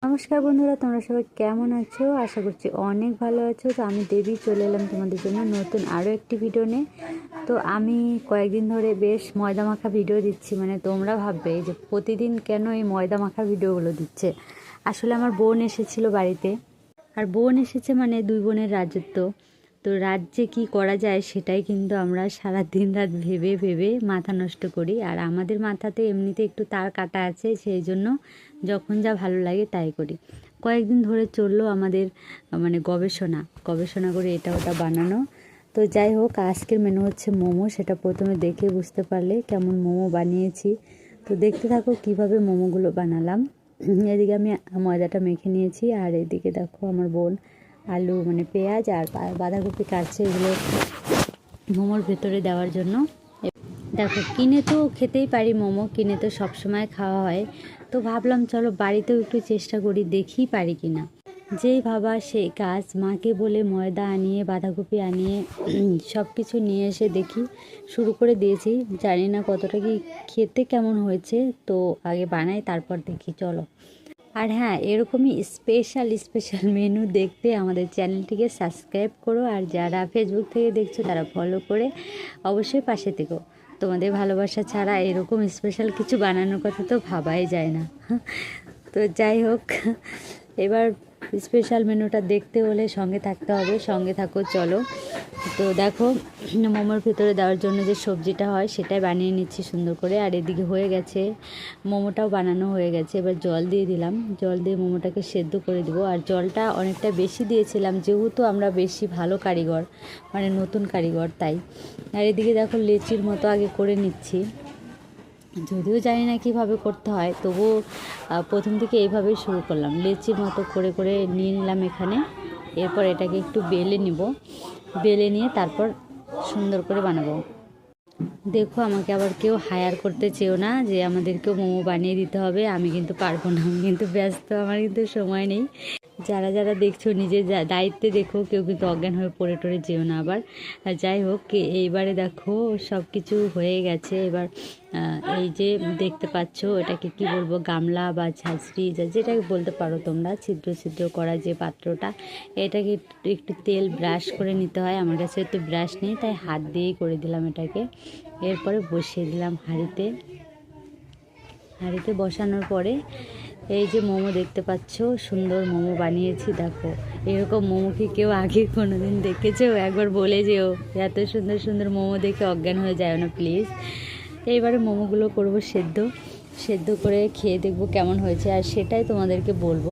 নমস্কার বন্ধুরা, তোমরা সবাই কেমন আছো? আশা করছি অনেক ভালো আছো। তো আমি দেবী চলে এলাম তোমাদের জন্য নতুন আরও একটি ভিডিও নিয়ে। তো আমি কয়েকদিন ধরে বেশ ময়দা মাখা ভিডিও দিচ্ছি। মানে তোমরা ভাববে যে প্রতিদিন কেন এই ময়দা মাখা ভিডিওগুলো দিচ্ছে। আসলে আমার বোন এসেছিল বাড়িতে, আর বোন এসেছে মানে দুই বোনের রাজত্ব। তো রাজ্যে কি করা যায় সেটাই কিন্তু আমরা সারা দিন রাত ভেবে ভেবে মাথা নষ্ট করি। আর আমাদের মাথাতে এমনিতে একটু তার কাটা আছে, সেই জন্য যখন যা ভালো লাগে তাই করি। কয়েকদিন ধরে চললো আমাদের মানে গবেষণা করে এটা ওটা বানানো। তো যাই হোক, আজকের মেনু হচ্ছে মোমো। সেটা প্রথমে দেখে বুঝতে পারলে কেমন মোমো বানিয়েছি। তো দেখতে থাকো কিভাবে মোমোগুলো বানালাম। এদিকে আমি ময়দাটা মেখে নিয়েছি, আর এদিকে দেখো আমার বোন আলু মানে পেঁয়াজ আর বাঁধাকপি কাটছে, এগুলো মোমোর ভেতরে দেওয়ার জন্য। দেখো, কিনে তো খেতেই পারি মোমো, কিনে তো সবসময় খাওয়া হয়। তো ভাবলাম চলো বাড়িতেও একটু চেষ্টা করি, দেখি পারি কি না। যেই ভাবা সেই কাজ, মাকে বলে ময়দা আনিয়ে বাঁধাকপি আনিয়ে সব কিছু নিয়ে এসে দেখি শুরু করে দিয়েছি। জানি না কতটা কি খেতে কেমন হয়েছে, তো আগে বানাই তারপর দেখি চলো। আর হ্যাঁ, এরকমই স্পেশাল মেনু দেখতে আমাদের চ্যানেলটিকে সাবস্ক্রাইব করো, আর যারা ফেসবুক থেকে দেখছো তারা ফলো করে অবশ্যই পাশে থেকো। তোমাদের ভালোবাসা ছাড়া এরকম স্পেশাল কিছু বানানোর কথা তো ভাবাই যায় না। তো যাই হোক, এবার স্পেশাল মেনুটা দেখতে হলে সঙ্গে থাকতে হবে, সঙ্গে থাকো চলো। তো দেখো, মোমোর ভেতরে দেওয়ার জন্য যে সবজিটা হয় সেটাই বানিয়ে নিচ্ছি সুন্দর করে। আর এদিকে হয়ে গেছে, মোমোটাও বানানো হয়ে গেছে। এবার জল দিয়ে দিলাম, জল দিয়ে মোমোটাকে সেদ্ধ করে দেবো। আর জলটা অনেকটা বেশি দিয়েছিলাম, যেহেতু আমরা বেশি ভালো কারিগর, মানে নতুন কারিগর, তাই। আর এদিকে দেখো লেচির মতো আগে করে নিচ্ছি, যদিও জানি না কীভাবে করতে হয়, তবুও প্রথম থেকে এইভাবেই শুরু করলাম। লেচির মতো করে করে নিয়ে নিলাম এখানে। এরপর এটাকে একটু বেলে নিব, বেলে নিয়ে তারপর সুন্দর করে বানাবো। দেখো, আমাকে আবার কেউ হায়ার করতে চেও না যে আমাদেরকেও মোমো বানিয়ে দিতে হবে। আমি কিন্তু পারবো না, আমি কিন্তু ব্যস্ত, আমার কিন্তু সময় নেই। যারা যারা দেখছো নিজের দায়িত্বে দেখো, কেউ কিন্তু অজ্ঞান হয়ে পড়ে টরে যেও না আবার। যাই হোক, এইবারে দেখো সব কিছু হয়ে গেছে। এবার এই যে দেখতে পাচ্ছ, এটাকে কি বলবো, গামলা বা ঝাঁঝরি যেটাকে বলতে পারো তোমরা, ছিদ্র ছিদ্র করা যে পাত্রটা, এটাকে একটু তেল ব্রাশ করে নিতে হয়। আমার কাছে একটু ব্রাশ নেই, তাই হাত দিয়েই করে দিলাম এটাকে। এরপরে বসিয়ে দিলাম হাঁড়িতে। হাঁড়িতে বসানোর পরে এই যে মোমো দেখতে পাচ্ছ, সুন্দর মোমো বানিয়েছি। দেখো, এরকম মোমো কি কেউ আগে কোনো দিন দেখেছো? একবার বলে যেও, এত সুন্দর সুন্দর মোমো দেখে অজ্ঞান হয়ে যায় না প্লিজ। এইবারে মোমোগুলো করব সেদ্ধ করে খেয়ে দেখবো কেমন হয়েছে, আর সেটাই তোমাদেরকে বলবো।